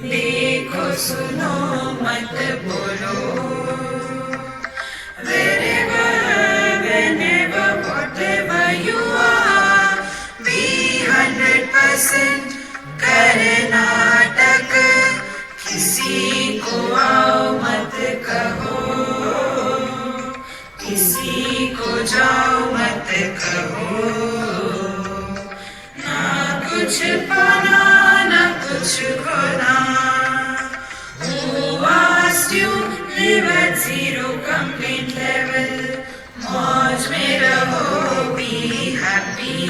देखो सुनो मत बोलो. Wherever, whenever, whatever you are, be 100% Karnataka. किसी को आओ मत कहो, किसी को जाओ मत कहो. ना कुछ पाना ना कुछ खोना. Who asked you live at zero complete level? मौज में रहो, be happy.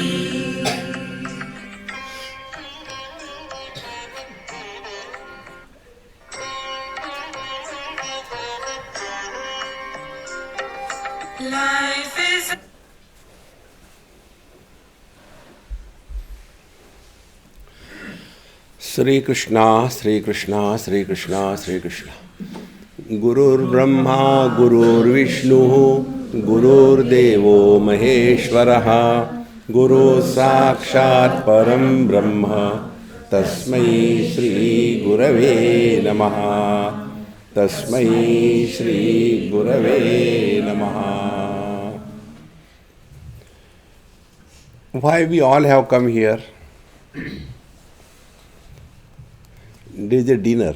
Life is Sri Krishna, Sri Krishna, Sri Krishna, Sri Krishna. Gurur Brahma, Gurur Vishnu, Gurur Devo Maheshwaraha, Guru Sakshat Param Brahma, Tasmai Shri Gurave Namaha, Tasmai Shri Gurave Namaha. Why we all have come here? There is a dinner.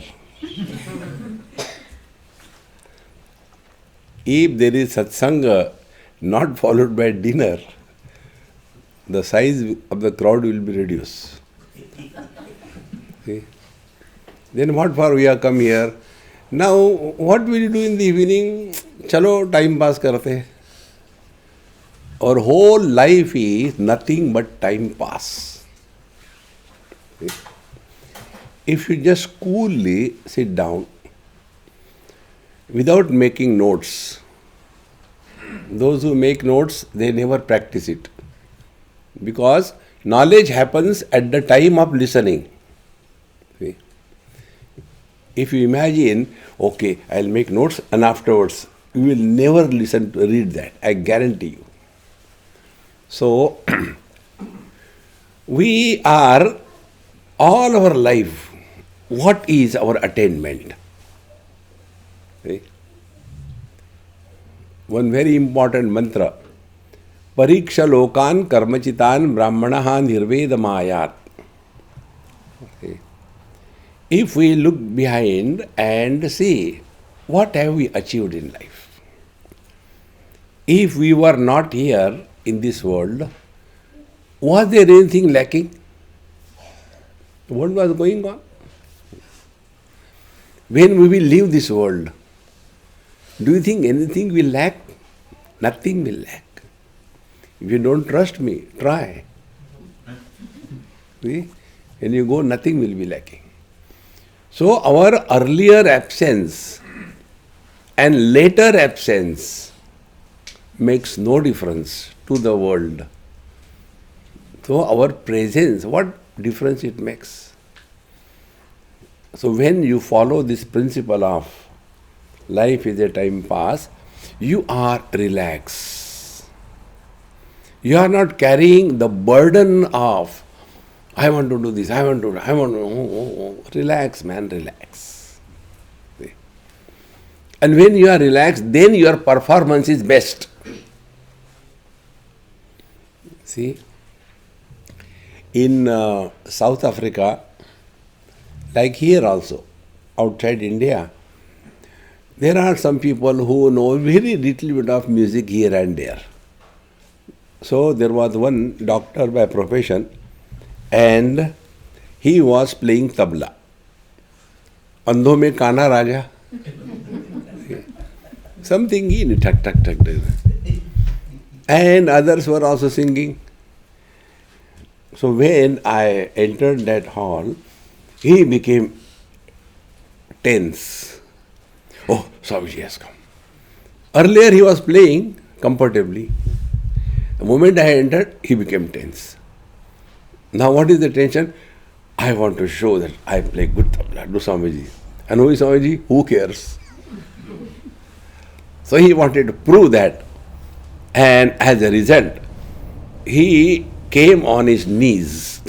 If there is satsanga not followed by dinner, the size of the crowd will be reduced. See? Then what for we have come here? Now, what will you do in the evening? Chalo, time pass karte. Our whole life is nothing but time pass. See? If you just coolly sit down without making notes, those who make notes, they never practice it. Because knowledge happens at the time of listening. See? If you imagine, okay, I'll make notes and afterwards, you will never listen to read that. I guarantee you. So, we are all our life. What is our attainment? See? One very important mantra. Pariksha lokan karmachitan brahmanaha nirvedamayat. See? If we look behind and see what have we achieved in life. If we were not here in this world, was there anything lacking? What was going on? When we will leave this world, do you think anything will lack? Nothing will lack. If you don't trust me, try. See? When you go, nothing will be lacking. So our earlier absence and later absence makes no difference to the world. So our presence, what difference it makes? So when you follow this principle of life is a time pass, you are relaxed. You are not carrying the burden of, I want to do this, I want to, relax man, relax. See? And when you are relaxed, then your performance is best. See? In South Africa, like here also, outside India, there are some people who know very little bit of music here and there. So there was one doctor by profession and he was playing tabla. Andho mein kana raja. Something in tak tak tak. And others were also singing. So when I entered that hall, he became tense. Oh, Swamiji has come. Earlier he was playing comfortably. The moment I entered, he became tense. Now what is the tension? I want to show that I play good tabla, do Swamiji. And who is Swamiji? Who cares? So he wanted to prove that. And as a result, he came on his knees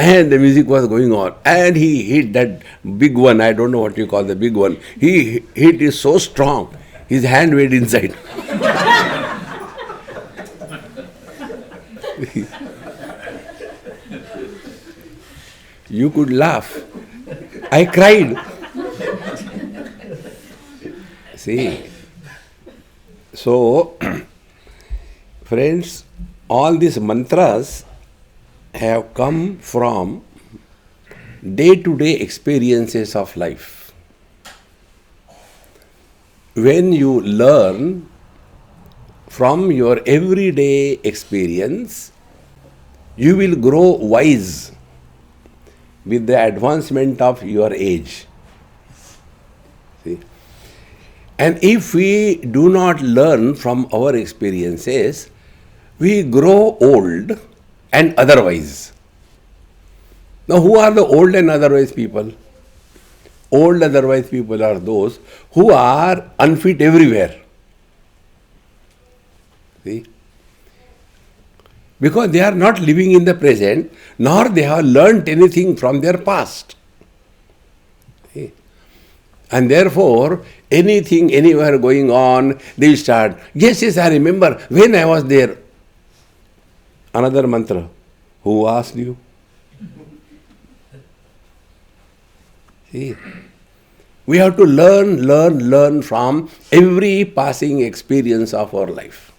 And the music was going on. And he hit that big one. I don't know what you call the big one. He hit it so strong. His hand went inside. You could laugh. I cried. See. So, friends, all these mantras have come from day-to-day experiences of life. When you learn from your everyday experience, you will grow wise with the advancement of your age. See? And if we do not learn from our experiences, we grow old and otherwise. Now, who are the old and otherwise people? Old otherwise people are those who are unfit everywhere. See? Because they are not living in the present, nor they have learnt anything from their past. See? And therefore, anything, anywhere going on, they start, yes, I remember when I was there. Another mantra. Who asked you? See? We have to learn from every passing experience of our life.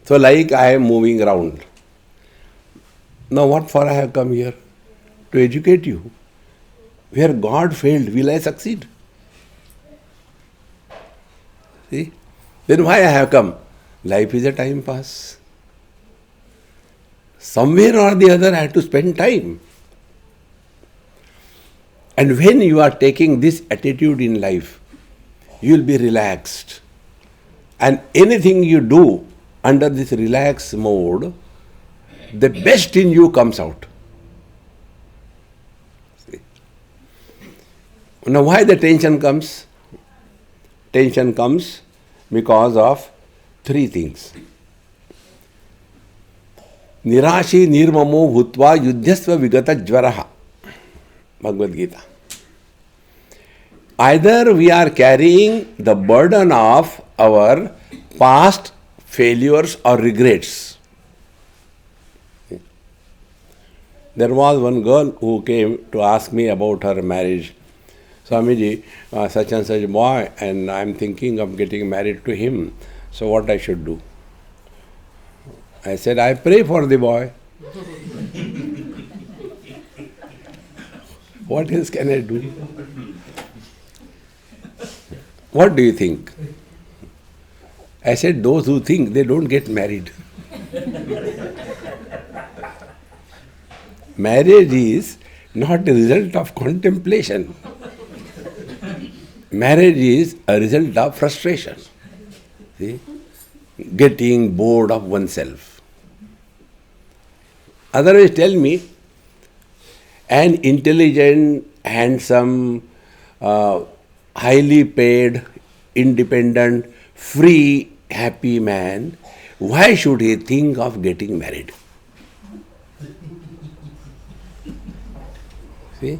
So like I am moving around. Now what for I have come here? To educate you. Where God failed, will I succeed? See? Then why I have come? Life is a time pass. Somewhere or the other I have to spend time. And when you are taking this attitude in life, you will be relaxed. And anything you do under this relaxed mode, the best in you comes out. See? Now why the tension comes? Tension comes because of three things. Nirashi nirmamo bhutva yudhyasva vigata jvaraha. Bhagavad Gita. Either we are carrying the burden of our past failures or regrets. There was one girl who came to ask me about her marriage. Swamiji, such and such boy, and I am thinking of getting married to him. So what I should do? I said, I pray for the boy. What else can I do? What do you think? I said, those who think they don't get married. Marriage is not a result of contemplation. Marriage is a result of frustration. See? Getting bored of oneself. Otherwise, tell me, an intelligent, handsome, highly paid, independent, free, happy man, why should he think of getting married? See?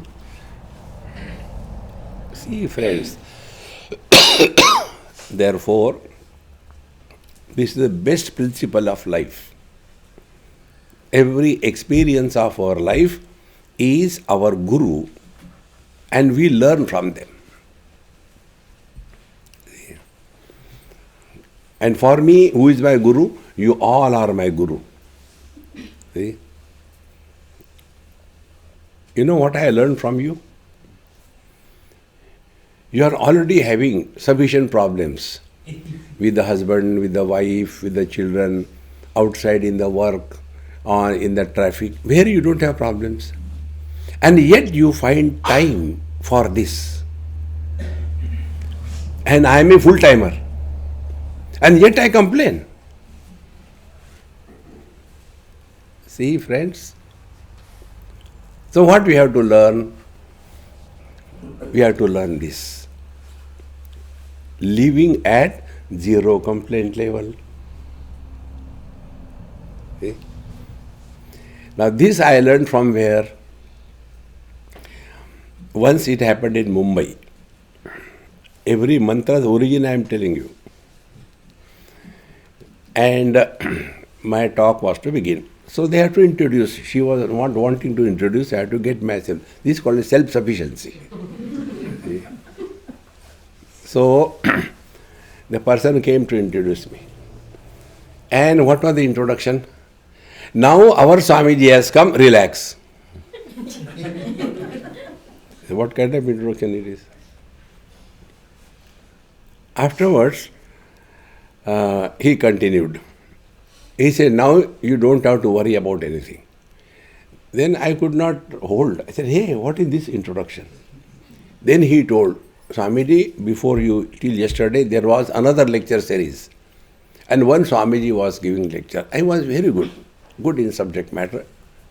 See, friends. Therefore, this is the best principle of life. Every experience of our life is our guru, and we learn from them. And for me, who is my guru? You all are my guru. See? You know what I learned from you? You are already having sufficient problems with the husband, with the wife, with the children, outside in the work, or in the traffic, where you don't have problems. And yet you find time for this. And I am a full-timer. And yet I complain. See, friends? So what we have to learn? We have to learn this. Living at zero complaint level. See? Now this I learned from where? Once it happened in Mumbai. Every mantra's origin I am telling you. And my talk was to begin. So they had to introduce. She was not wanting to introduce, I had to get myself. This is called self-sufficiency. So the person came to introduce me. And what was the introduction? Now our Swamiji has come, relax. What kind of introduction it is? Afterwards, he continued. He said, now you don't have to worry about anything. Then I could not hold. I said, hey, what is this introduction? Then he told, Swamiji, before you, till yesterday, there was another lecture series. And one Swamiji was giving lecture. I was very good in subject matter,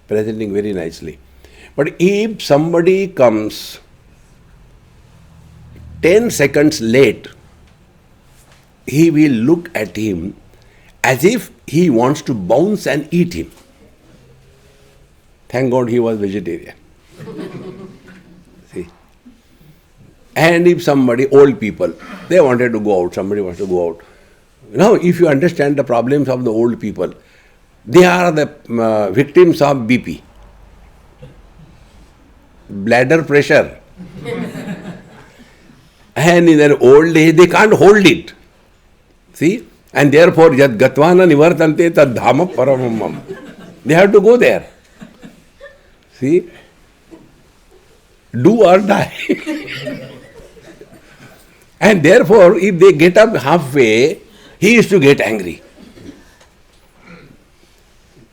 presenting very nicely. But if somebody comes 10 seconds late, he will look at him as if he wants to bounce and eat him. Thank God he was vegetarian. See? And if somebody, old people, they wanted to go out, somebody wants to go out. Now, if you understand the problems of the old people, they are the victims of BP, bladder pressure. And in their old age, they can't hold it. See? And therefore, yad gatvana nivartante tad dhama paramam. They have to go there. See? Do or die. And therefore, if they get up halfway, he used to get angry.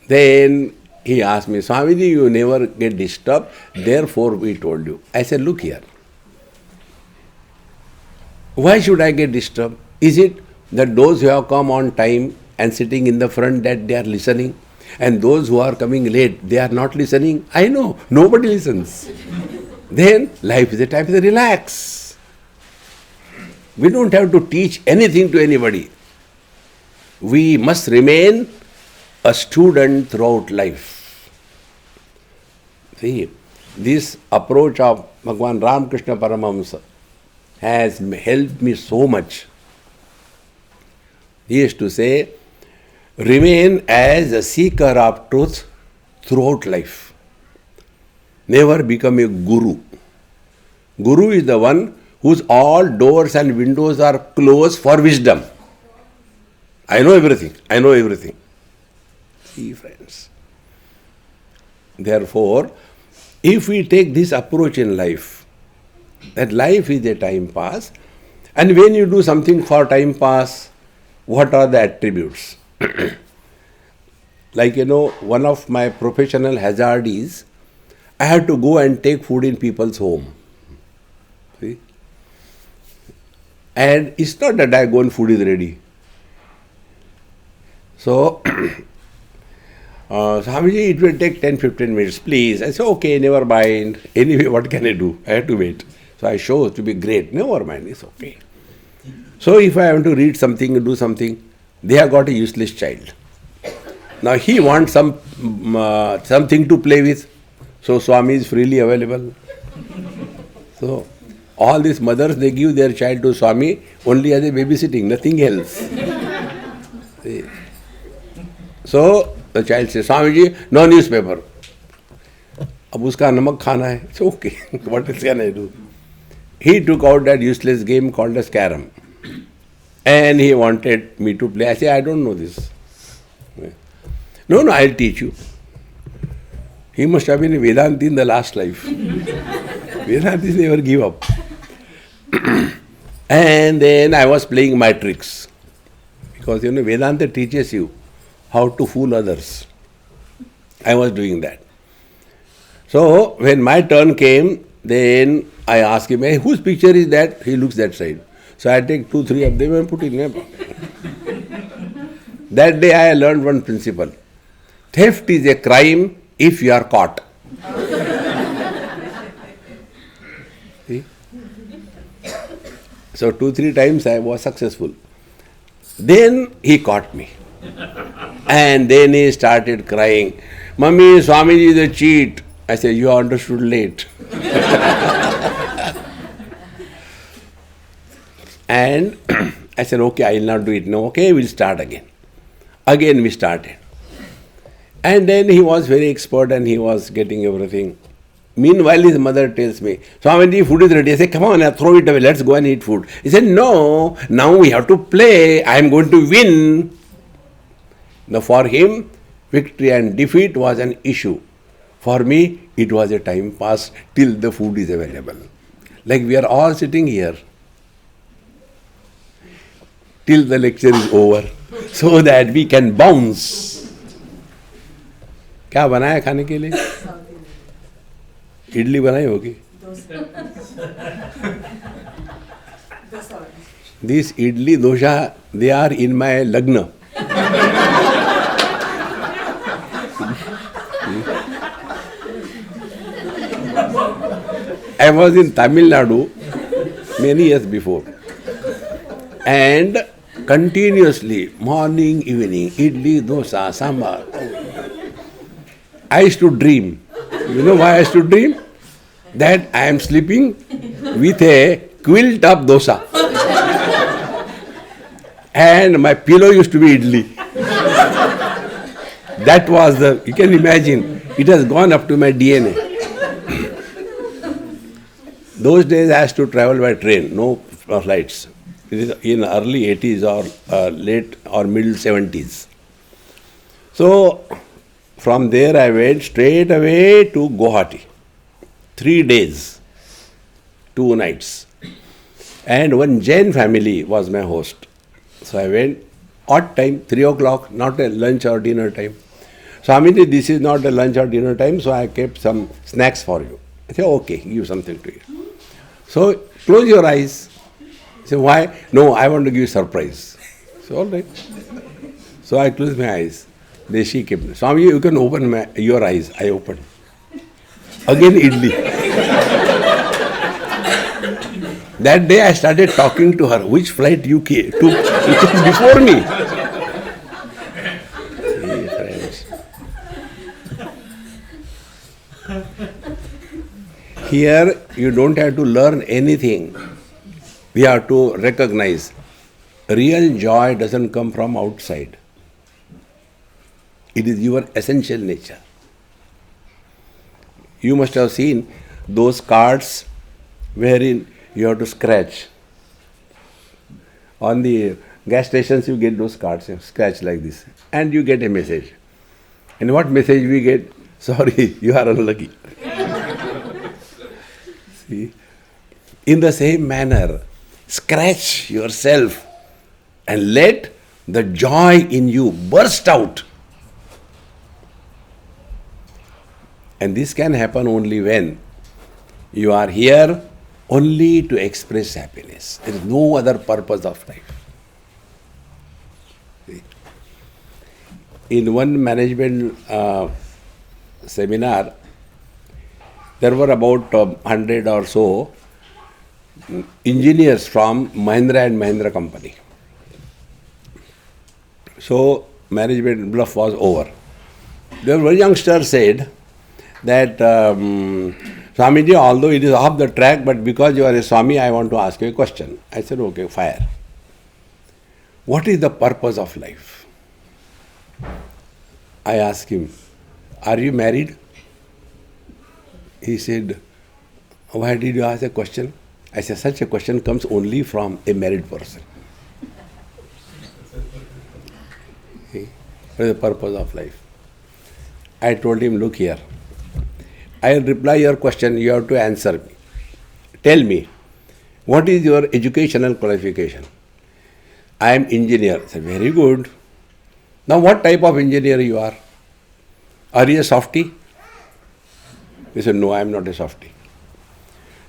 Then he asked me, Swamiji, you never get disturbed, therefore we told you. I said, look here. Why should I get disturbed? Is it that those who have come on time and sitting in the front that they are listening, and those who are coming late, they are not listening? I know, nobody listens. Then life is a time to relax. We don't have to teach anything to anybody. We must remain a student throughout life. See, this approach of Bhagavan Ramakrishna Paramahamsa has helped me so much. He used to say, remain as a seeker of truth throughout life. Never become a guru. Guru is the one whose all doors and windows are closed for wisdom. I know everything. I know everything. See, friends. Therefore, if we take this approach in life, that life is a time pass, and when you do something for time pass, what are the attributes? Like, one of my professional hazard is, I have to go and take food in people's home. See? And it's not that I go and food is ready. So, Swamiji, it will take 10-15 minutes, please. I say, okay, never mind. Anyway, what can I do? I have to wait. So I show to be great. Never mind, it's okay. So if I want to read something, do something, they have got a useless child. Now he wants something to play with. So Swami is freely available. So all these mothers, they give their child to Swami only as a babysitting, nothing else. See? So the child says, Swamiji, no newspaper. अब उसका नमक खाना है. It's okay. What else can I do? He took out that useless game called as carom. And he wanted me to play. I said, I don't know this. No, I'll teach you. He must have been a Vedanti in the last life. Vedantis never give up. And then I was playing my tricks. Because Vedanta teaches you how to fool others. I was doing that. So when my turn came, then I asked him, hey, whose picture is that? He looks that side. So I take 2-3 of them and put in them. That day I learned one principle. Theft is a crime if you are caught. See? So 2-3 times I was successful. Then he caught me. And then he started crying. Mummy, Swamiji is a cheat. I said, you understood late. And I said, okay, I will not do it. No, okay, we'll start again. Again we started. And then he was very expert and he was getting everything. Meanwhile, his mother tells me, Swamiji, food is ready. I say, come on, throw it away, let's go and eat food. He said, no, now we have to play. I am going to win. Now for him, victory and defeat was an issue. For me, it was a time pass till the food is available. Like we are all sitting here till the lecture is over, so that we can bounce. क्या बनाया खाने के लिए? इडली बनाई होगी. This idli dosha, they are in my lagna. I was in Tamil Nadu many years before, and continuously, morning, evening, idli, dosa, sambar. I used to dream. You know why I used to dream? That I am sleeping with a quilt of dosa. And my pillow used to be idli. That was you can imagine, it has gone up to my DNA. Those days I used to travel by train, no flights. It is in early 80s or late or middle 70s. So, from there I went straight away to Guwahati. 3 days, 2 nights. And one Jain family was my host. So I went odd time, 3 o'clock, not a lunch or dinner time. Swamiji, this is not a lunch or dinner time, so I kept some snacks for you. I said, okay, give something to you. So close your eyes. I said, why? No, I want to give you surprise. So all right. So I closed my eyes. Then she came. Swami, you can open your eyes. I opened. Again idli. That day I started talking to her. Which flight you took? It was before me. See, friends. Here you don't have to learn anything. We have to recognize real joy doesn't come from outside. It is your essential nature. You must have seen those cards wherein you have to scratch. On the gas stations you get those cards, you scratch like this, and you get a message. And what message we get? Sorry, you are unlucky. See? In the same manner, scratch yourself and let the joy in you burst out. And this can happen only when you are here only to express happiness. There is no other purpose of life. See? In one management seminar, there were about 100 or so engineers from Mahindra and Mahindra company. So management bluff was over. There one youngster said that Swamiji, although it is off the track, but because you are a Swami, I want to ask you a question. I said, okay, fire. What is the purpose of life? I asked him, are you married? He said, why did you ask a question? I said, such a question comes only from a married person. What is the purpose of life? I told him, look here. I will reply your question, you have to answer me. Tell me, what is your educational qualification? I am engineer. I said, very good. Now what type of engineer you are? Are you a softie? He said, no, I am not a softie.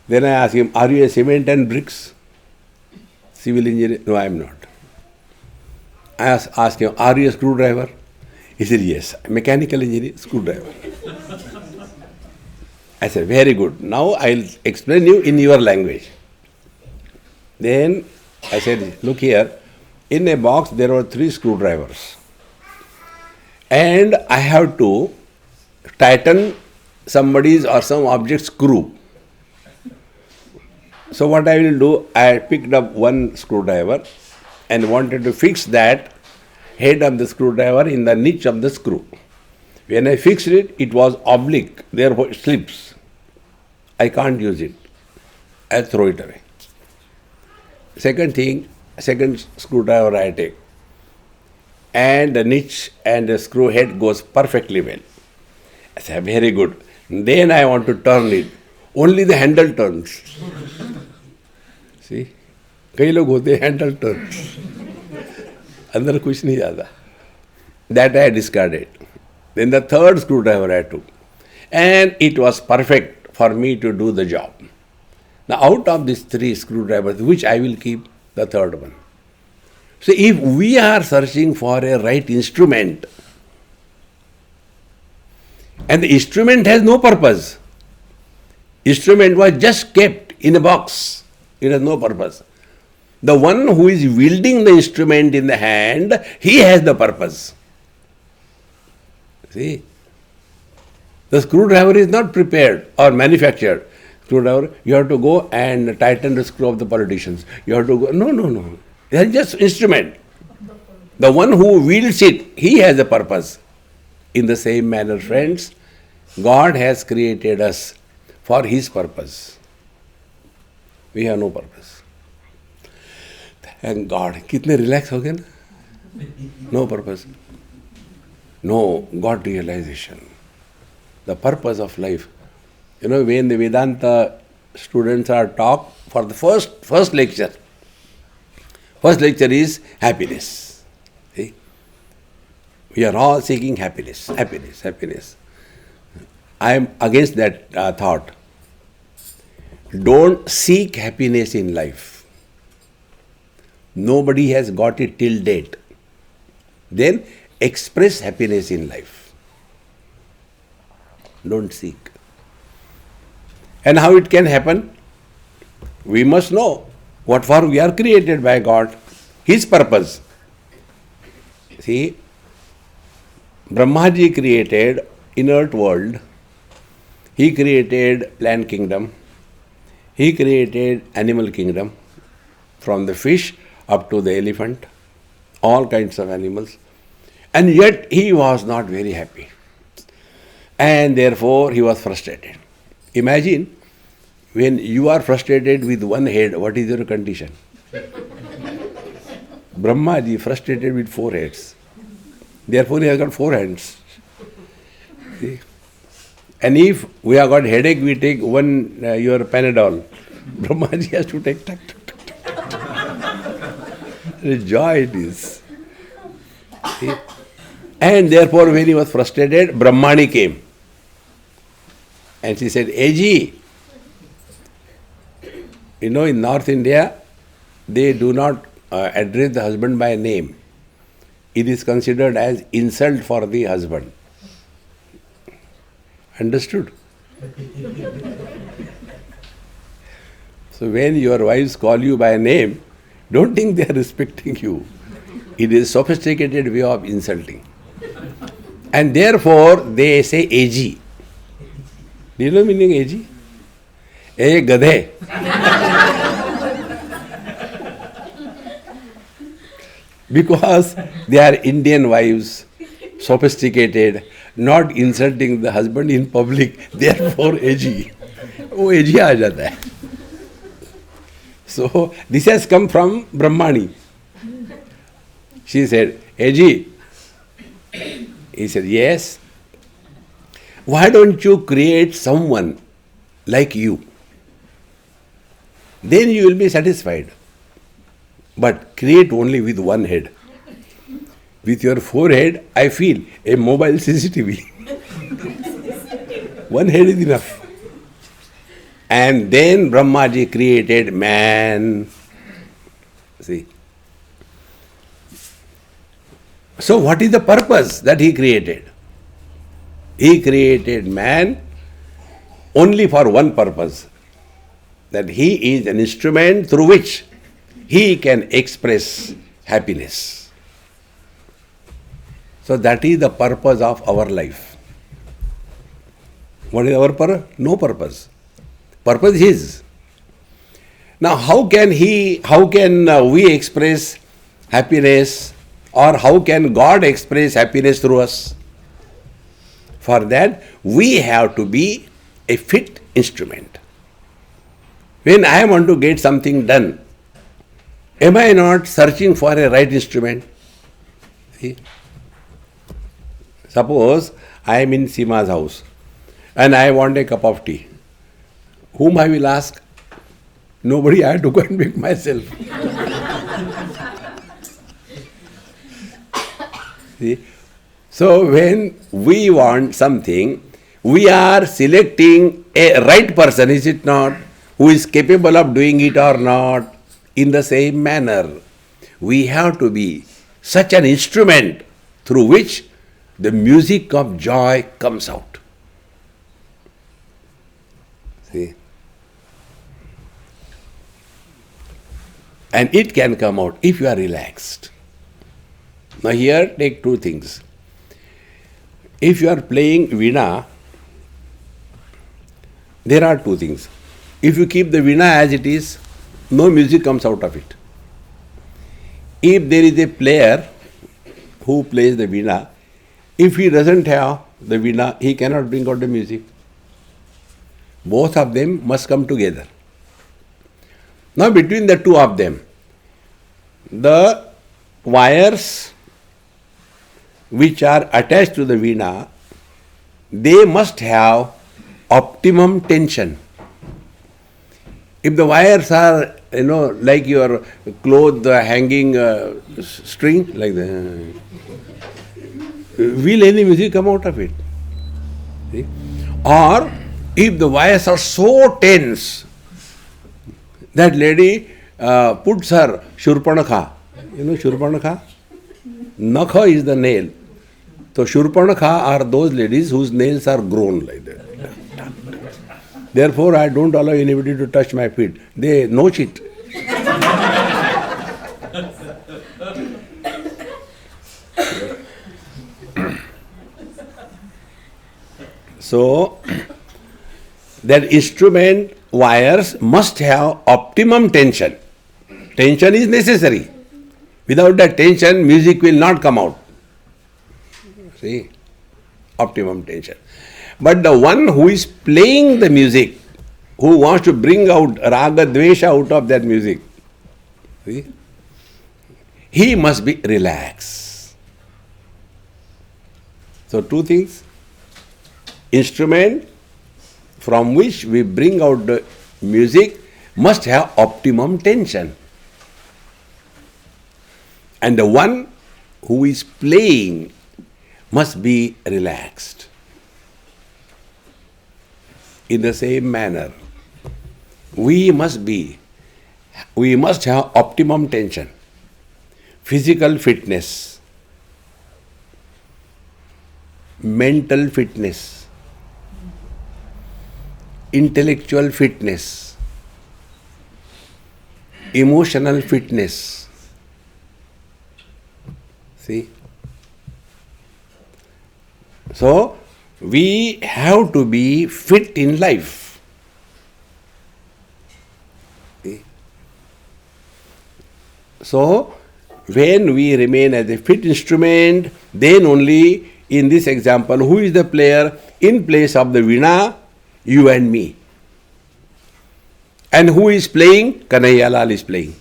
Then I asked him, are you a cement and bricks? Civil engineer? No, I am not. I asked him, are you a screwdriver? He said, yes, mechanical engineer, screwdriver. I said, very good. Now I will explain you in your language. Then I said, look here, in a box there were 3 screwdrivers. And I have to tighten somebody's or some object's screw. So what I will do, I picked up one screwdriver and wanted to fix that head of the screwdriver in the niche of the screw. When I fixed it, it was oblique, therefore it slips. I can't use it. I throw it away. Second screwdriver I take, and the niche and the screw head goes perfectly well. I say, very good. Then I want to turn it. Only the handle turns. See? कई लोग होते हैं handle turns. अंदर कुछ नहीं जाता. That I discarded. Then the third screwdriver I took. And it was perfect for me to do the job. Now out of these three screwdrivers, which I will keep? The third one. So if we are searching for a right instrument, and the instrument has no purpose, instrument was just kept in a box, it has no purpose. The one who is wielding the instrument in the hand, he has the purpose. See? The screwdriver is not prepared or manufactured. Screwdriver, you have to go and tighten the screw of the politicians. You have to go. No. They are just instrument. The one who wields it, he has a purpose. In the same manner, friends, God has created us for His purpose. We have no purpose. Thank God. कितने relax हो गए ना? No purpose. No God realization. The purpose of life. You know, when the Vedanta students are taught for the first lecture is happiness. See? We are all seeking happiness. I am against that thought. Don't seek happiness in life. Nobody has got it till date. Then express happiness in life. Don't seek. And how it can happen? We must know what for we are created by God, His purpose. See, Brahmaji created inert world, he created plant kingdom, he created animal kingdom, from the fish up to the elephant, all kinds of animals, and yet he was not very happy. And therefore he was frustrated. Imagine, when you are frustrated with one head, what is your condition? Brahmaji frustrated with 4 heads. Therefore he has got 4 hands. See? And if we have got headache, we take your Panadol. Brahmaji has to take tuck. The joy it is. See? And therefore when he was frustrated, Brahmani came. And she said, Eji, you know, in North India, they do not address the husband by name. It is considered as insult for the husband. Understood? So when your wives call you by name, don't think they are respecting you. It is a sophisticated way of insulting. And therefore they say Eji. Do you know meaning Eji? A gadhe. Because they are Indian wives, sophisticated, not insulting the husband in public, therefore Eji. Oh, Eji aa jata hai. So this has come from Brahmani. She said, Eji. He said, yes. Why don't you create someone like you? Then you will be satisfied. But create only with one head. With your 4 heads, I feel a mobile CCTV. One head is enough. And then Brahmaji created man. See. So what is the purpose that he created? He created man only for one purpose. That he is an instrument through which he can express happiness. So that is the purpose of our life. What is our purpose? No purpose. Purpose is his. Now, how can we express happiness, or how can God express happiness through us? For that, we have to be a fit instrument. When I want to get something done, am I not searching for a right instrument? See? Suppose I am in Seema's house and I want a cup of tea. Whom I will ask? Nobody. I have to go and make myself. See? So when we want something, we are selecting a right person, is it not? Who is capable of doing it or not? In the same manner, we have to be such an instrument through which the music of joy comes out. See? And it can come out if you are relaxed. Now here, take two things. If you are playing veena, there are two things. If you keep the veena as it is, no music comes out of it. If there is a player who plays the veena, if he doesn't have the veena, he cannot bring out the music. Both of them must come together. Now between the two of them, the wires which are attached to the veena, they must have optimum tension. If the wires are, like your cloth hanging string, like that, will any music come out of it? See? Or if the wires are so tense, that lady puts her Shurpanakha. You know Shurpanakha? Nakha is the nail. So Shurpanakha are those ladies whose nails are grown like that. Therefore, I don't allow anybody to touch my feet. They notch it. So, that instrument wires must have optimum tension. Tension is necessary. Without that tension, music will not come out. See? Optimum tension. But the one who is playing the music, who wants to bring out raga dvesha out of that music, see? He must be relaxed. So two things. Instrument from which we bring out the music must have optimum tension. And the one who is playing must be relaxed. In the same manner, we must have optimum tension, physical fitness, mental fitness, intellectual fitness, emotional fitness. See? So, we have to be fit in life. See? So, when we remain as a fit instrument, then only in this example, who is the player in place of the veena? You and me. And who is playing? Kanhaiyalal is playing.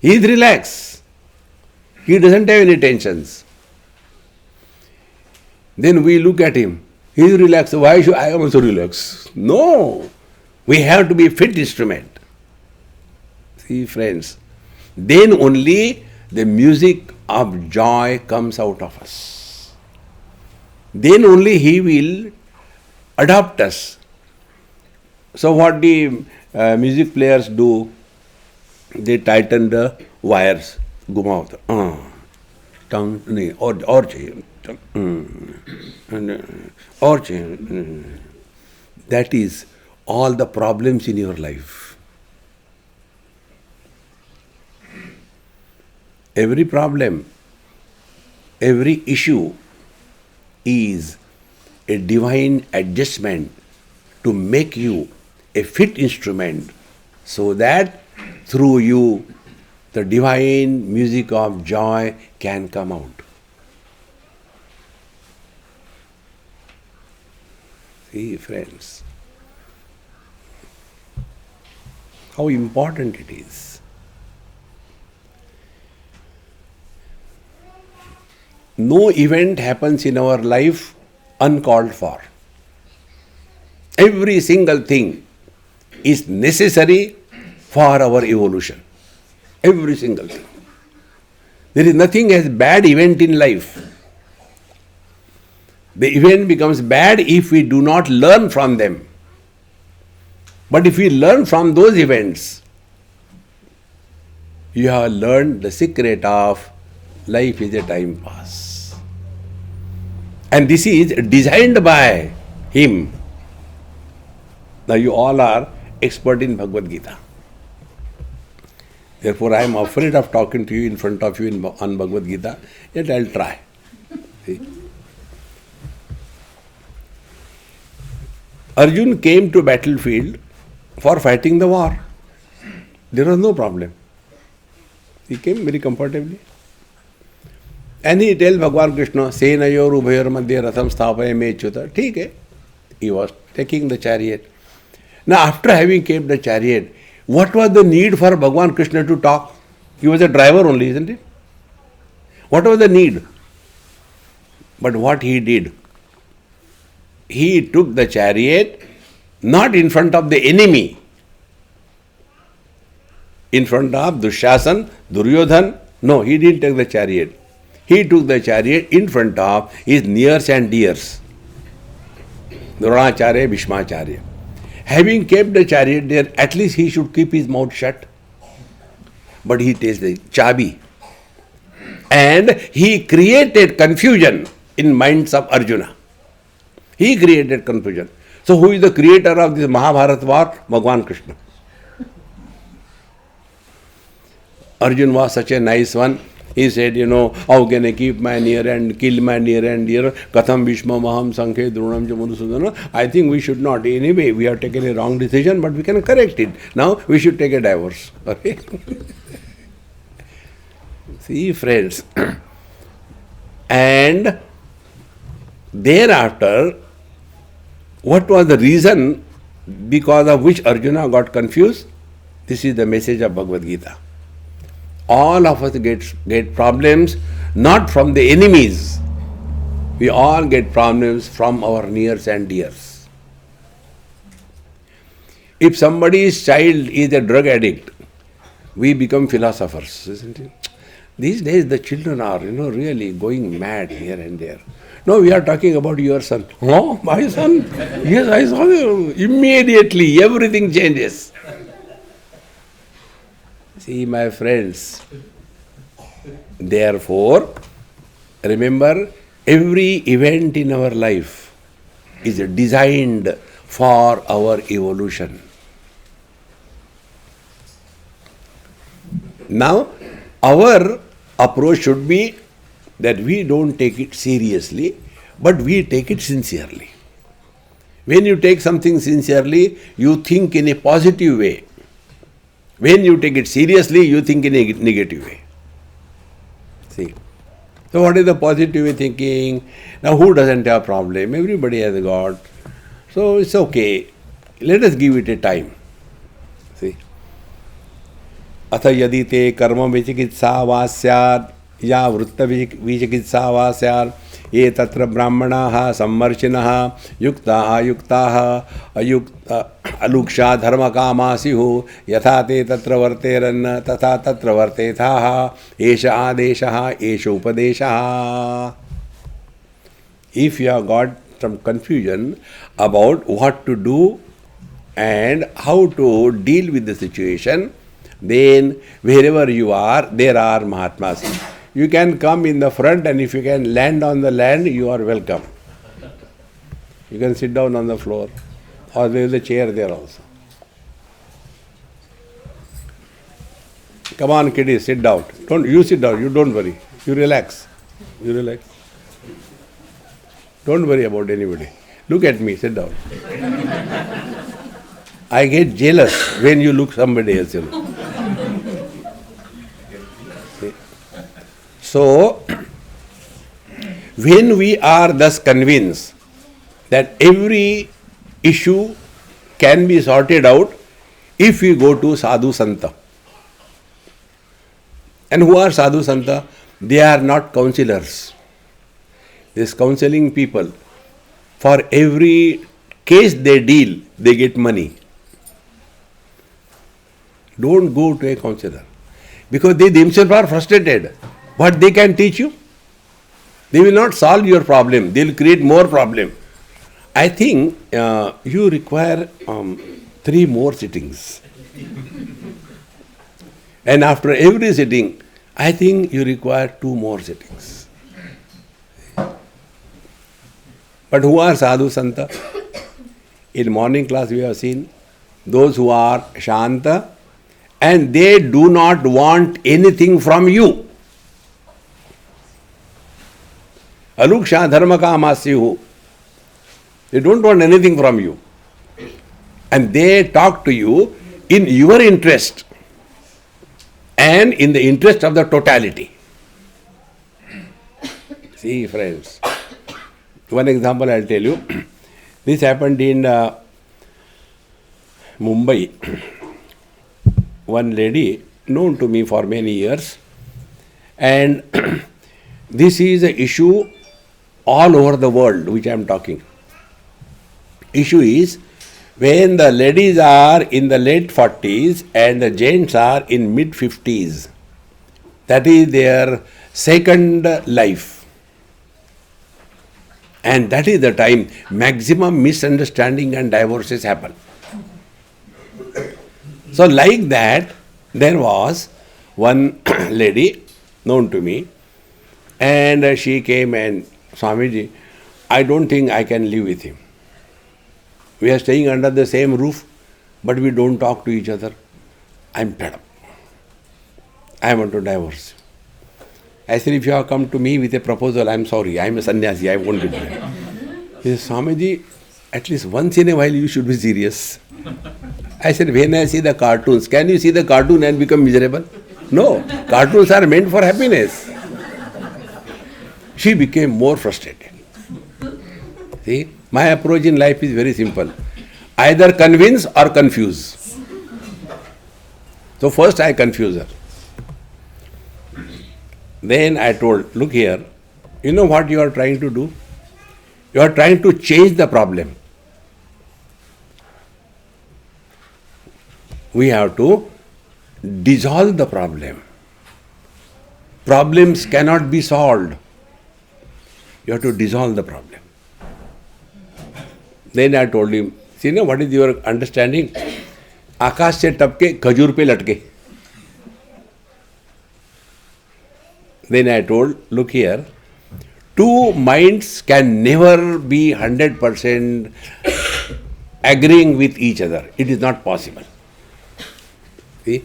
He is relaxed. He doesn't have any tensions. Then we look at him. He is relaxed. Why should I also relax? No. We have to be a fit instrument. See, friends. Then only the music of joy comes out of us. Then only he will adopt us. So what the music players do, they tighten the wires. Gumao. Tongue, or chahiye. Or chahiye. That is all the problems in your life. Every problem, every issue is a divine adjustment to make you a fit instrument so that through you the divine music of joy can come out. See, friends, how important it is. No event happens in our life uncalled for. Every single thing is necessary for our evolution. Every single thing. There is nothing as bad event in life. The event becomes bad if we do not learn from them. But if we learn from those events, you have learned the secret of life is a time pass. And this is designed by him. Now you all are expert in Bhagavad Gita. Therefore I am afraid of talking to you in front of you on Bhagavad Gita, yet I'll try. See? Arjun came to battlefield for fighting the war. There was no problem. He came very comfortably. And he tells Bhagwan Krishna, Senayor ubhayor madhya ratham sthapaya me chuta. ठीक है. He was taking the chariot. Now after having kept the chariot, what was the need for Bhagwan Krishna to talk? He was a driver only, isn't it? What was the need? But what he did, he took the chariot not in front of the enemy, in front of Dushasan, Duryodhan. No, he didn't take the chariot. He took the chariot in front of his nears and dears, Dronacharya, Bhishmacharya. Having kept the chariot there, at least he should keep his mouth shut. But he takes the chabi. And he created confusion in minds of Arjuna. He created confusion. So who is the creator of this Mahabharata war? Bhagwan Krishna. Arjuna was such a nice one. He said, how can I keep my near and kill my near and dear? Katham Bhishma Maham Sankhe Dronam Jamadusudana. I think we should not. Anyway, we have taken a wrong decision, but we can correct it. Now we should take a divorce. Okay? See, friends. And thereafter, what was the reason because of which Arjuna got confused? This is the message of Bhagavad Gita. All of us get problems not from the enemies. We all get problems from our nears and dears. If somebody's child is a drug addict, we become philosophers, isn't it? These days the children are, really going mad here and there. No, we are talking about your son. Oh, my son? Yes, I saw you. Immediately everything changes. See, my friends, therefore, remember, every event in our life is designed for our evolution. Now, our approach should be that we don't take it seriously, but we take it sincerely. When you take something sincerely, you think in a positive way. When you take it seriously, you think in a negative way. See. So what is the positive way thinking? Now who doesn't have a problem? Everybody has got. So it's okay. Let us give it a time. See. अथ यदि ते कर्म विचिकित्सा वा स्यात् या वृत्त विचिकित्सा वा स्यात् ये तत्र ब्राह्मणाः सम्मर्शिनः युक्ताः अयुक्ताः अलुक्षा धर्मकामा स्युः यथा ते तत्र वर्तेरन् तथा तत्र वर्तेथाः एष आदेशः एष उपदेशः. If you have got some confusion about what to do and how to deal with the situation, then wherever you are, there are Mahatmas. You can come in the front, and if you can land on the land, you are welcome. You can sit down on the floor, or there is a chair there also. Come on, kiddies, sit down. You sit down, you don't worry. You relax. Don't worry about anybody. Look at me, sit down. I get jealous when you look somebody else, you know. So, when we are thus convinced that every issue can be sorted out if we go to Sadhu Santa. And who are Sadhu Santa? They are not counselors. These counseling people, for every case they deal, they get money. Don't go to a counselor. Because they themselves are frustrated. What they can teach you? They will not solve your problem. They will create more problem. I think you require 3 more sittings. And after every sitting, I think you require 2 more sittings. But who are Sadhu Santa? In morning class we have seen those who are Shanta and they do not want anything from you. Aluksha dharma kamasyu. They don't want anything from you. And they talk to you in your interest and in the interest of the totality. See, friends, one example I'll tell you. This happened in Mumbai. One lady known to me for many years, and this is an issue all over the world which I am talking. Issue is when the ladies are in the late 40s and the gents are in mid 50s. That is their second life. And that is the time maximum misunderstanding and divorces happen. So like that, there was one lady known to me, and she came and, Swamiji, I don't think I can live with him. We are staying under the same roof, but we don't talk to each other. I'm fed up. I want to divorce. I said, if you have come to me with a proposal, I'm sorry, I'm a sannyasi, I won't be there. He said, Swamiji, at least once in a while you should be serious. I said, when I see the cartoons, can you see the cartoon and become miserable? No, cartoons are meant for happiness. She became more frustrated. See, my approach in life is very simple. Either convince or confuse. So first I confuse her. Then I told, look here, you know what you are trying to do? You are trying to change the problem. We have to dissolve the problem. Problems cannot be solved. You have to dissolve the problem. Then I told him, see now what is your understanding? आकाश से टपके खजूर पे लटके. Then I told, look here, 2 minds can never be 100% agreeing with each other. It is not possible. See?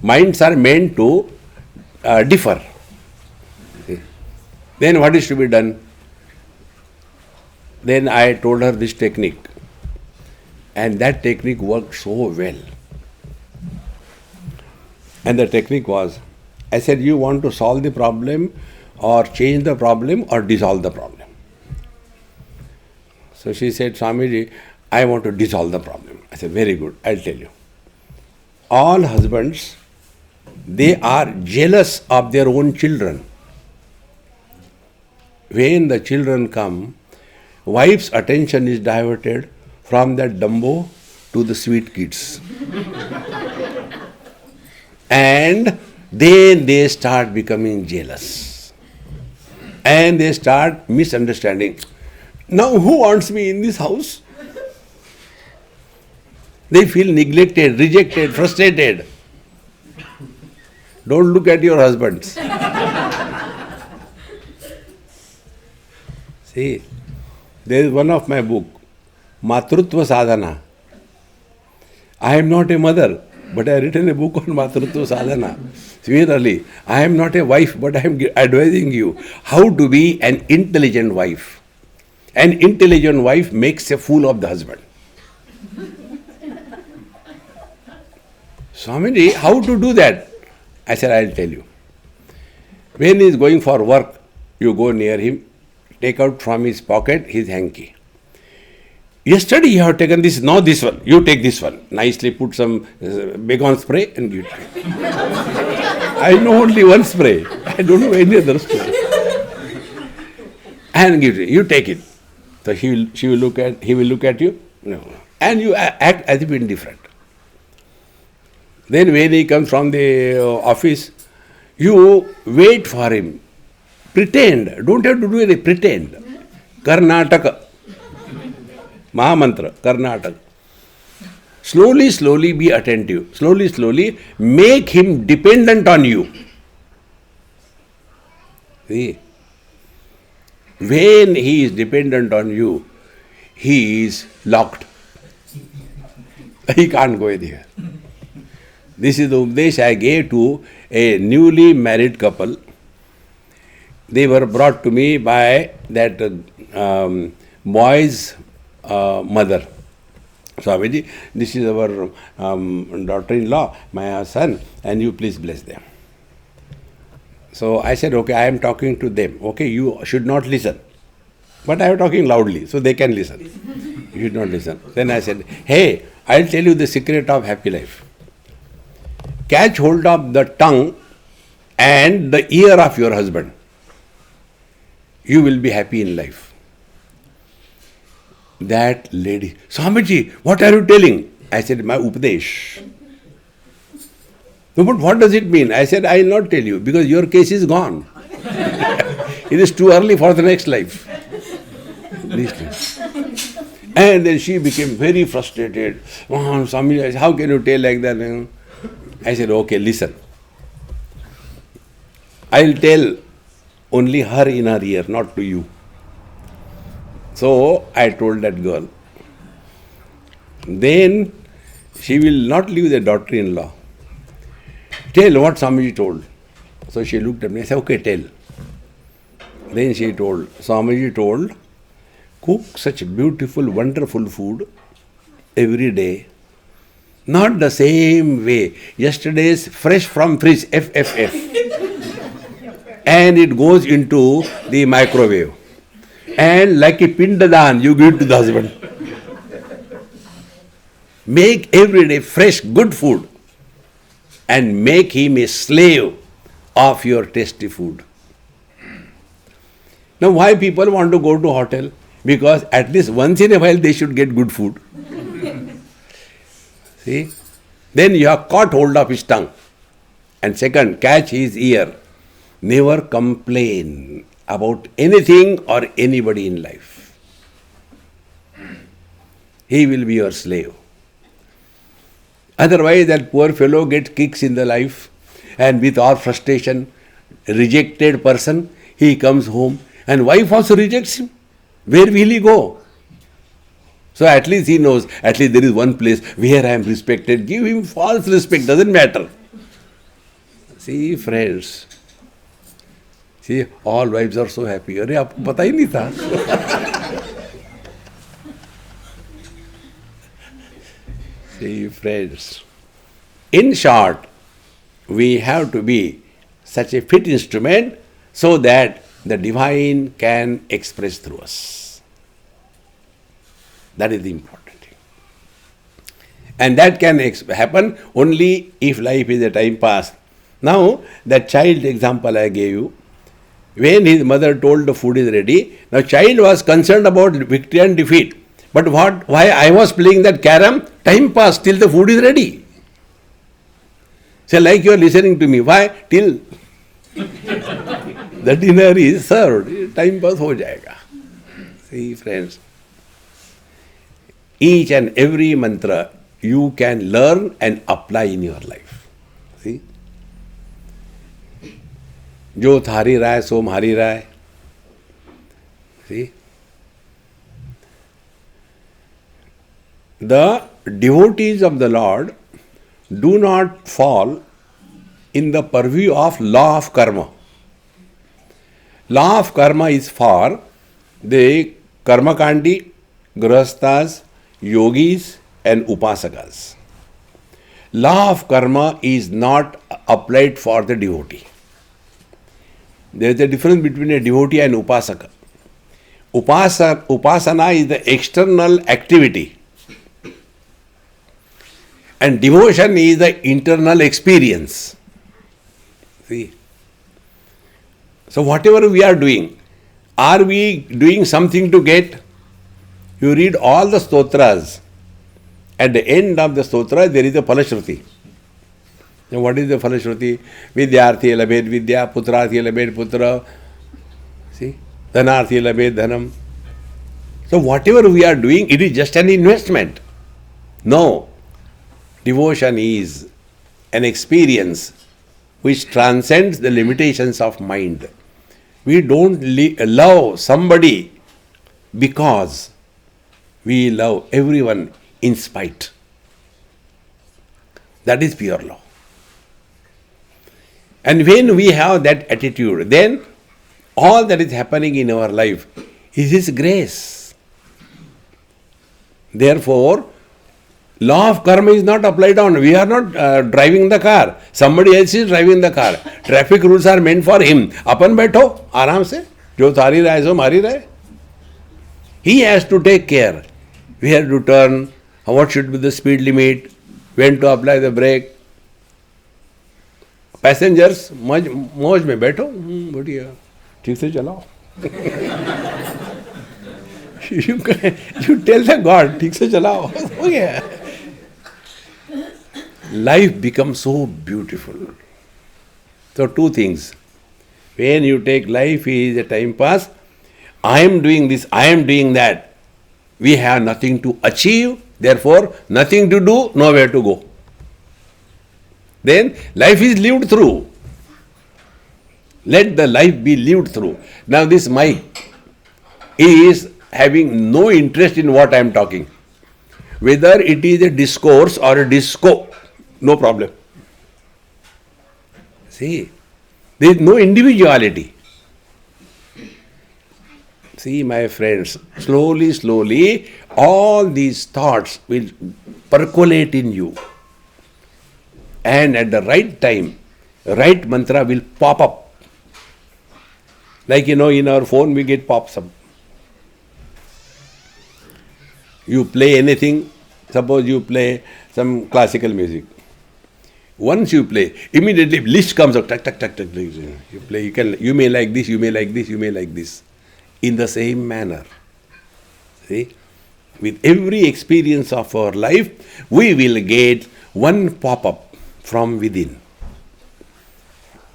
Minds are meant to differ. See? Then what is to be done? Then I told her this technique. And that technique worked so well. And the technique was, I said, you want to solve the problem or change the problem or dissolve the problem? So she said, Swamiji, I want to dissolve the problem. I said, very good, I'll tell you. All husbands, they are jealous of their own children. When the children come, wife's attention is diverted from that Dumbo to the sweet kids. And then they start becoming jealous. And they start misunderstanding. Now who wants me in this house? They feel neglected, rejected, frustrated. Don't look at your husbands. See, there is one of my book, Matrutva Sadhana. I am not a mother, but I have written a book on Matrutva Sadhana. Similarly, I am not a wife, but I am advising you how to be an intelligent wife. An intelligent wife makes a fool of the husband. Swamiji, how to do that? I said, I'll tell you. When he is going for work, you go near him, take out from his pocket his hanky. Yesterday you have taken this, now this one. You take this one. Nicely put some bacon spray and give it to him. I know only one spray. I don't know any other spray. And give it. You take it. So he will look at you. No. And you act as if indifferent. Then when he comes from the office, you wait for him. Pretend. Don't have to do anything. Pretend. Karnataka. Mahamantra. Karnataka. Slowly be attentive. Slowly make him dependent on you. See? When he is dependent on you, he is locked. He can't go anywhere. This is the Upadesh I gave to a newly married couple. They were brought to me by that boy's mother. Swamiji, this is our daughter-in-law, my son, and you please bless them. So I said, okay, I am talking to them. Okay, you should not listen. But I am talking loudly, so they can listen. You should not listen. Then I said, hey, I'll tell you the secret of happy life. Catch hold of the tongue and the ear of your husband. You will be happy in life. That lady, Swamiji, what are you telling? I said, my Upadesh. No, but what does it mean? I said, I will not tell you because your case is gone. It is too early for the next life. And then she became very frustrated. Oh, Swamiji, how can you tell like that? I said, okay, listen. I'll tell only her in her ear, not to you. So I told that girl. Then she will not leave the daughter-in-law. Tell what Swamiji told. So she looked at me and said, okay, tell. Then she told, Swamiji told, cook such beautiful, wonderful food every day. Not the same way. Yesterday's fresh from fridge, FFF. And it goes into the microwave. And like a pindadan, you give it to the husband. Make every day fresh, good food. And make him a slave of your tasty food. Now why people want to go to hotel? Because at least once in a while they should get good food. See? Then you have caught hold of his tongue. And second, catch his ear. Never complain about anything or anybody in life. He will be your slave. Otherwise, that poor fellow gets kicks in the life, and with all frustration, rejected person, he comes home, and wife also rejects him. Where will he go? So at least he knows, at least there is one place where I am respected. Give him false respect, doesn't matter. See, friends. See, all wives are so happy. अरे आपको पता ही नहीं था. See, friends. In short, we have to be such a fit instrument so that the divine can express through us. That is the important thing. And that can happen only if life is a time pass. Now, that child example I gave you, when his mother told the food is ready, now child was concerned about victory and defeat. But why I was playing that carom? Time passed till the food is ready. So like you are listening to me, why? Till the dinner is served, time pass ho jayega. See, friends, each and every mantra you can learn and apply in your life. See? जो थारी राय सो म्हारी राय. See? The devotees of the Lord do not fall in the purview of law of karma. Law of karma is for the Karmakandi, Grahasthas, Yogis and Upasakas. Law of karma is not applied for the devotee. There is a difference between a devotee and upasaka. Upasana is the external activity, and devotion is the internal experience. See? So whatever we are we doing something to get? You read all the stotras. At the end of the stotra, there is a Phalashruti. Now what is the Phalashruti? Vidyarthi labhed vidya, putrarthi labhed putra. See? Dhanarthi labhed dhanam. So whatever we are doing, it is just an investment. No. Devotion is an experience which transcends the limitations of mind. We don't love somebody because we love everyone in spite. That is pure love. And when we have that attitude, then all that is happening in our life is His grace. Therefore, law of karma is not applied on. We are not driving the car. Somebody else is driving the car. Traffic rules are meant for him. Apan बैठो आराम से जो थारी रहा है सो मारी रहे. He has to take care. We have to turn. What should be the speed limit? When to apply the brake? Passengers मौज में बैठो. बढ़िया. ठीक से चलाओ. You tell the God, ठीक से चलाओ. Oh yeah. Life becomes so beautiful. So two things. When you take life is a time pass, I am doing this, I am doing that. We have nothing to achieve, therefore nothing to do, nowhere to go. Then life is lived through. Let the life be lived through. Now this mic is having no interest in what I am talking. Whether it is a discourse or a disco, no problem. See, there is no individuality. See, my friends, slowly, all these thoughts will percolate in you. And at the right time, right mantra will pop up. Like, in our phone we get pops up. You play anything, suppose you play some classical music. Once you play, immediately list comes up, tuck. You play, you may like this, you may like this, you may like this. In the same manner. See? With every experience of our life, we will get one pop-up from within.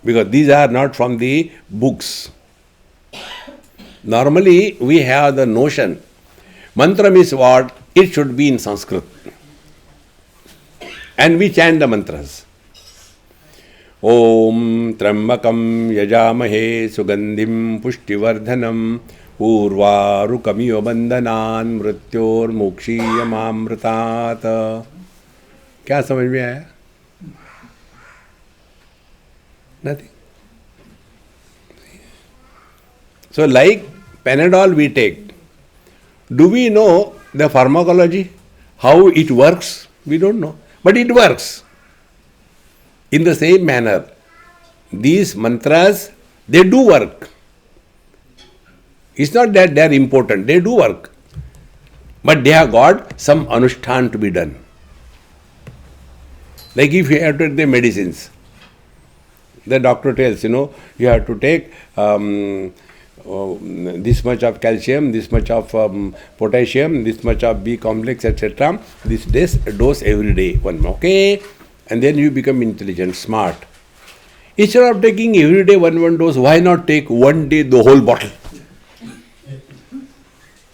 Because these are not from the books. Normally, we have the notion, mantra is what? It should be in Sanskrit. And we chant the mantras. Om Trambakam Yajamahe Sugandhim Pushtivardhanam Urvarukamiyo Bandhanan Mrityor Mokshiyamamritat. क्या समझ में आया? Nothing. So like Panadol we take. Do we know the pharmacology? How it works? We don't know. But it works. In the same manner, these mantras, they do work. It's not that they are important, they do work. But they have got some anushthan to be done. Like if you have to take the medicines, the doctor tells, you have to take this much of calcium, this much of potassium, this much of B complex, etc. This dose every day. One, okay? And then you become intelligent, smart. Instead of taking every day one dose, why not take one day the whole bottle?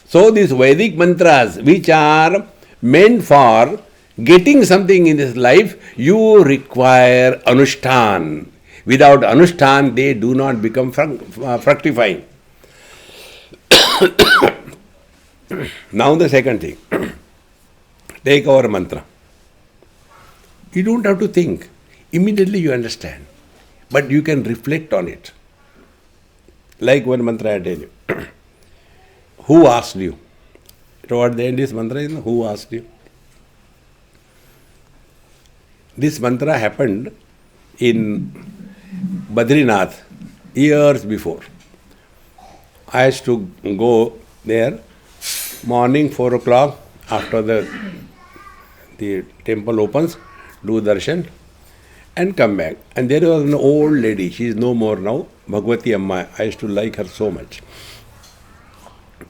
So these Vedic mantras, which are meant for getting something in this life, you require anushthan. Without anushthan, they do not become fructifying. Now the second thing. Take our mantra. You don't have to think. Immediately you understand. But you can reflect on it. Like one mantra I tell you. who asked you? Toward the end, this mantra is who asked you? This mantra happened in Badrinath years before. I used to go there morning 4 o'clock after the temple opens, do darshan and come back. And there was an old lady, she is no more now, Bhagwati Amma. I used to like her so much.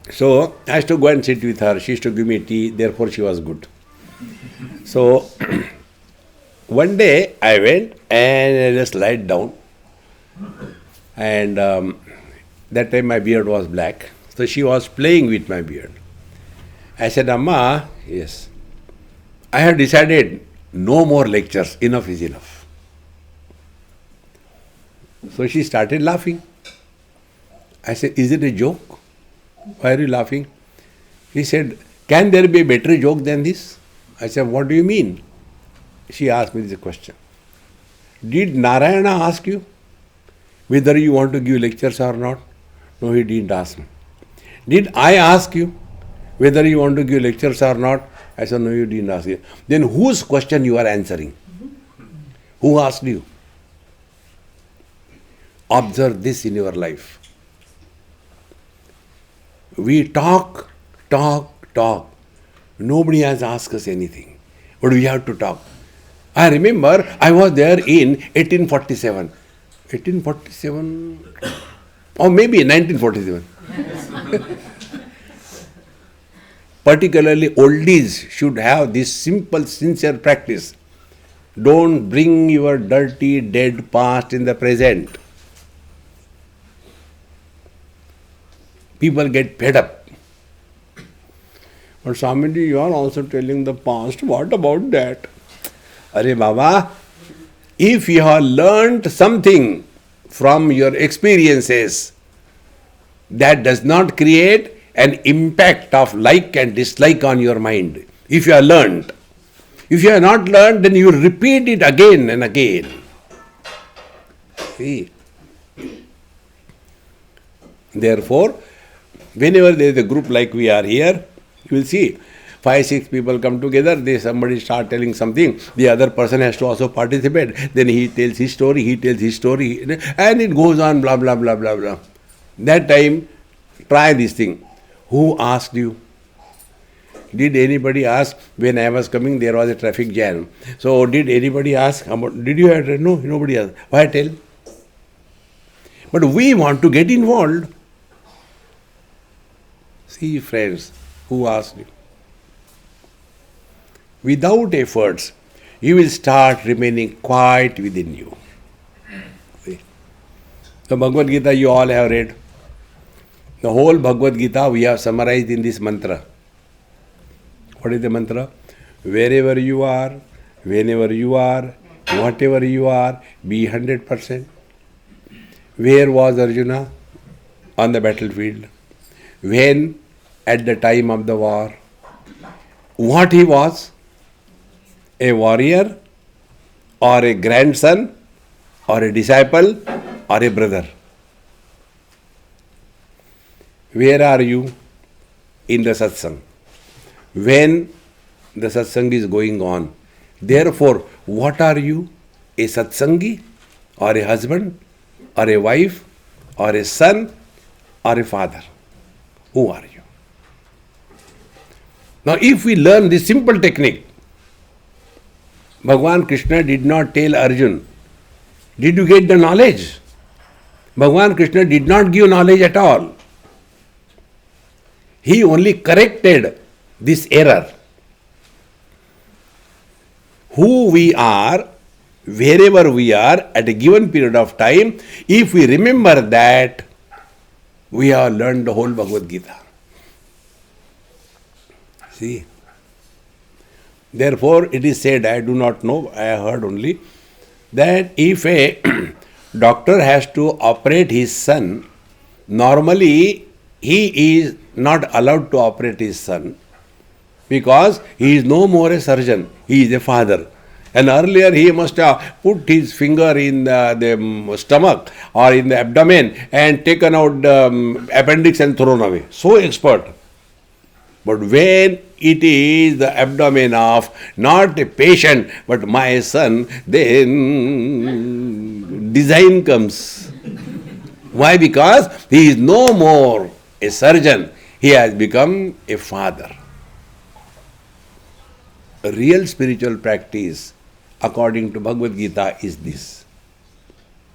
So I used to go and sit with her. She used to give me tea, therefore she was good. So one day I went and I just lied down. And that time my beard was black. So she was playing with my beard. I said, Amma, yes, I have decided no more lectures, enough is enough. So she started laughing. I said, is it a joke? Why are you laughing? He said, can there be a better joke than this? I said, what do you mean? She asked me this question. Did Narayana ask you whether you want to give lectures or not? No, he didn't ask me. Did I ask you whether you want to give lectures or not? I said, no, you didn't ask me. Then whose question you are answering? Who asked you? Observe this in your life. We talk. Nobody has asked us anything. But we have to talk. I remember I was there in 1847. 1847? Or maybe 1947. Particularly oldies should have this simple, sincere practice. Don't bring your dirty, dead past in the present. People get fed up. But Swamiji, you are also telling the past. What about that? Arey Baba, if you have learnt something from your experiences, that does not create an impact of like and dislike on your mind. If you have learnt. If you have not learnt, then you repeat it again and again. See? Therefore, whenever there is a group like we are here, you will see 5-6 people come together, somebody start telling something, the other person has to also participate, then he tells his story, and it goes on, blah, blah, blah, blah, blah. That time, try this thing. Who asked you? Did anybody ask? When I was coming, there was a traffic jam. So, did anybody ask? Did you have? No, nobody asked. Why tell? But we want to get involved. See, friends, who asked you? Without efforts, you will start remaining quiet within you. See? The Bhagavad Gita you all have read. The whole Bhagavad Gita we have summarized in this mantra. What is the mantra? Wherever you are, whenever you are, whatever you are, be 100%. Where was Arjuna? On the battlefield. When? At the time of the war. What he was? A warrior, or a grandson, or a disciple, or a brother. Where are you? In the satsang. When the satsang is going on. Therefore, what are you? A satsangi, or a husband, or a wife, or a son, or a father? Who are you? Now, if we learn this simple technique, Bhagavan Krishna did not tell Arjun, did you get the knowledge? Bhagavan Krishna did not give knowledge at all. He only corrected this error. Who we are, wherever we are, at a given period of time, if we remember that, we have learned the whole Bhagavad Gita. See? Therefore, it is said, I do not know, I have heard only, that if a doctor has to operate his son, normally he is not allowed to operate his son because he is no more a surgeon, he is a father. And earlier he must have put his finger in the stomach or in the abdomen and taken out the appendix and thrown away. So expert. But when it is the abdomen of not a patient but my son, then design comes. Why? Because he is no more a surgeon, he has become a father. A real spiritual practice, according to Bhagavad Gita, is this.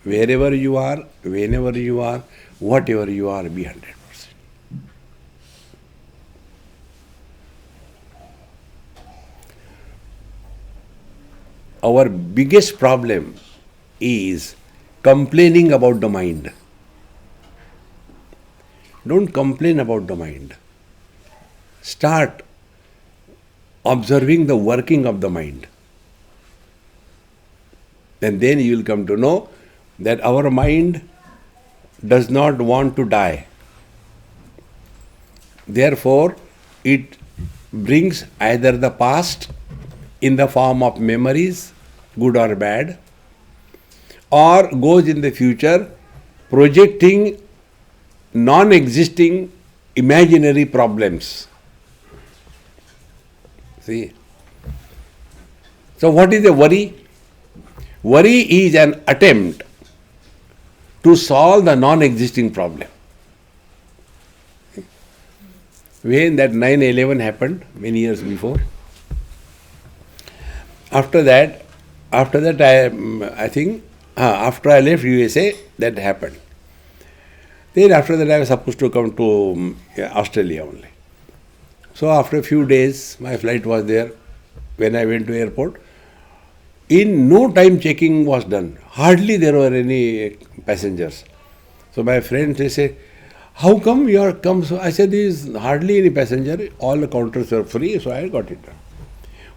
Wherever you are, whenever you are, whatever you are, be 100%. Our biggest problem is complaining about the mind. Don't complain about the mind. Start observing the working of the mind. And then you will come to know that our mind does not want to die. Therefore, it brings either the past in the form of memories, good or bad, or goes in the future projecting non-existing imaginary problems. See? So what is a worry? Worry is an attempt to solve the non-existing problem. When that 9/11 happened many years before, after that I think after I left USA, that happened. Then after that I was supposed to come to Australia only. So after a few days my flight was there. When I went to airport, in no time checking was done. Hardly there were any passengers. So my friends, they say, how come you are come? So I said, there is hardly any passenger. All the counters were free, so I got it done.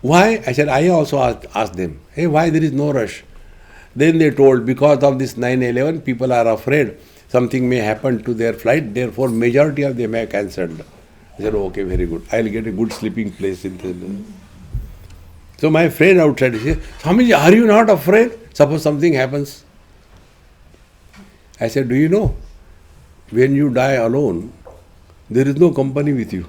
Why? I said, I also asked them, hey, why there is no rush? Then they told, because of this 9/11, people are afraid something may happen to their flight, therefore majority of them have cancelled. I said, okay, very good. I'll get a good sleeping place in the... So my friend outside, he said, Swamiji, are you not afraid? Suppose something happens. I said, do you know, when you die alone, there is no company with you.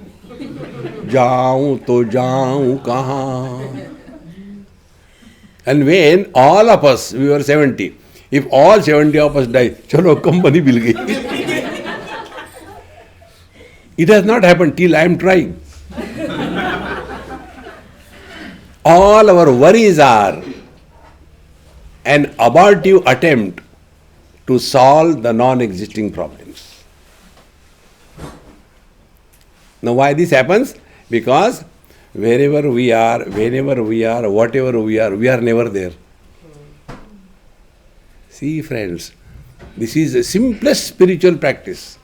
Jaun to jaun kahan. And when all of us, we were 70, if all 70 of us die, chalo, company will get. It has not happened till I am trying. All our worries are an abortive attempt to solve the non-existing problems. Now why this happens? Because wherever we are, whenever we are, whatever we are never there. See friends, this is the simplest spiritual practice.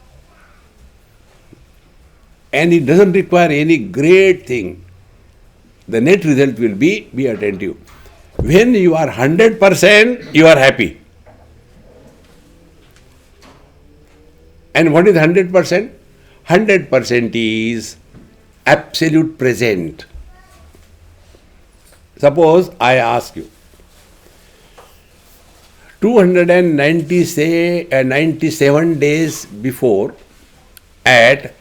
And it doesn't require any great thing. The net result will be attentive. When you are 100%, you are happy. And what is 100%? 100% is absolute present. Suppose I ask you, 297 days before at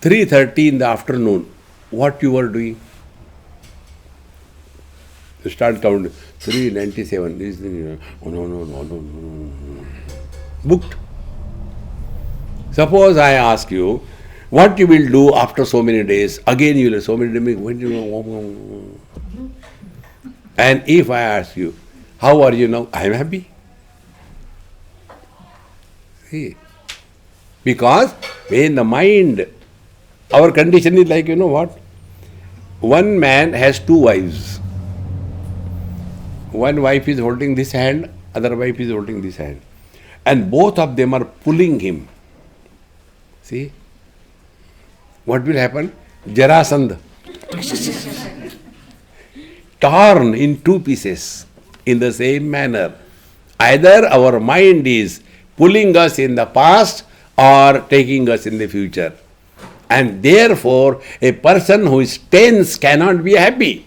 3:30 in the afternoon, what you were doing? You start counting. 397. Oh, no. Booked. Suppose I ask you, what you will do after so many days? Again you will have so many days. And if I ask you, how are you now? I am happy. See? Because when the mind, our condition is like, what? One man has two wives. One wife is holding this hand, other wife is holding this hand. And both of them are pulling him. See? What will happen? Jarasandha. Torn in two pieces in the same manner. Either our mind is pulling us in the past or taking us in the future. And therefore, a person who is tense cannot be happy.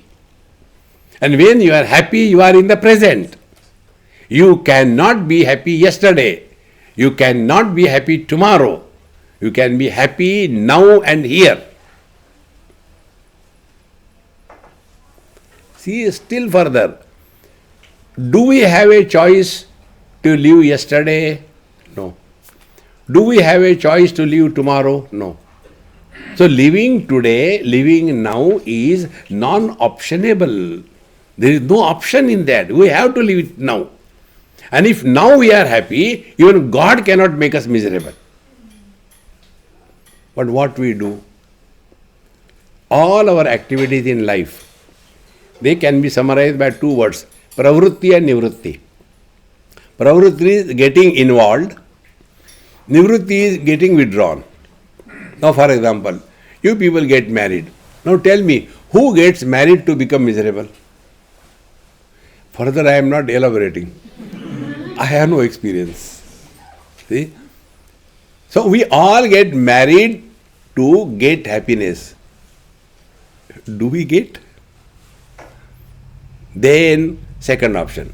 And when you are happy, you are in the present. You cannot be happy yesterday. You cannot be happy tomorrow. You can be happy now and here. See, still further. Do we have a choice to live yesterday? No. Do we have a choice to live tomorrow? No. So living today, living now is non-optionable. There is no option in that. We have to live it now. And if now we are happy, even God cannot make us miserable. But what we do? All our activities in life, they can be summarized by two words, pravrutti and nivrutti. Pravrutti is getting involved, nivrutti is getting withdrawn. Now, for example, you people get married. Now tell me, who gets married to become miserable? Further, I am not elaborating. I have no experience. See? So we all get married to get happiness. Do we get? Then, second option,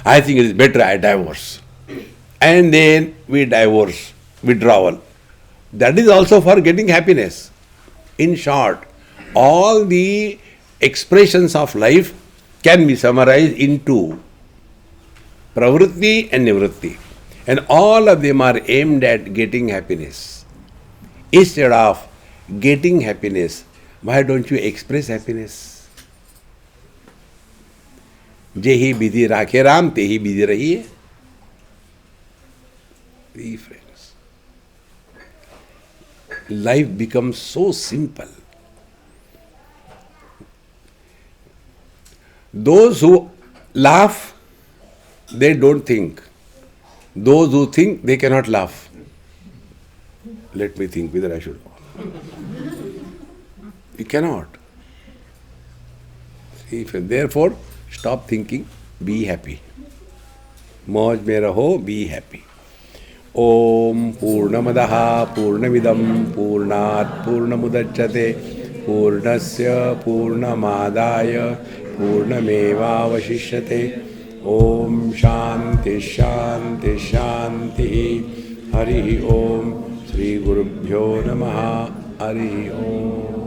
I think it is better I divorce. And then we divorce, withdrawal. That is also for getting happiness. In short, all the expressions of life can be summarized into pravrutti and nivrutti. And all of them are aimed at getting happiness. Instead of getting happiness, why don't you express happiness? जेहि विधि राखे राम तेहि विधि रहिए. Friends, life becomes so simple. Those who laugh, they don't think. Those who think, they cannot laugh. Let me think whether I should. You cannot. Therefore, stop thinking, be happy. मौज में रहो, be happy. ओम पूर्णमदः पूर्णमिदं पूर्णात् पूर्णमुदच्यते पूर्णस्य पूर्णमादाय पूर्णमेवावशिष्यते. ओम शांति शांति शांति. हरि ओम. श्री गुरुभ्यो नमः. हरि ओम.